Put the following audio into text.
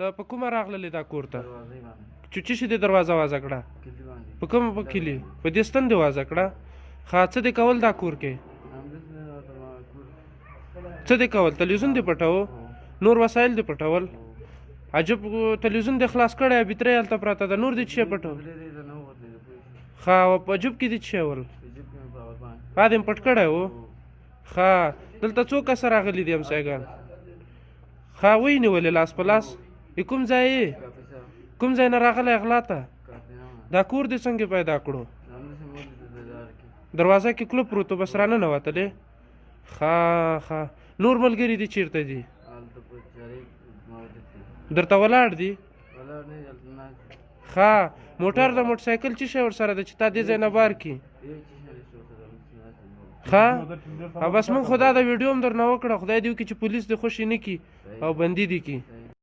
ته په کومه راغللې دا کور ته چې څه دې دروازه وازه کړه په کومه په کلي په دې ستن دې وازه کړه ښه څه دې کول دا کور کې څه دې کول تلویزیون دې پټاو نور وسایل دې پټول عجب تلویزیون دې خلاص کړی بترۍ هلته پراته ده نور دې څه پټو ښه په جوب کې دې څه ول هغه دې پټ کړی و ښه دلته څو کسه راغلي دي همسایګان ښه ویې نیولې لاس په لاس کوم ځای یې کوم ځای نه راغلی غلا ته دا کور دې څنګه پیدا کړو دروازه کې کلوب پروت و بس راننوتلې ښه ښه نور ملګري دي چیرته دي درته ولاړ دي ښه موټر د موټرسایکل څه شی ورسره ده چې تا دې ځای نه بار کړي ښه بس مونږ خو دا د ویډیو هم درنه وکړه خدای دې وکړي چې پولیس دې خوشي نه کړي او بندي دې کړي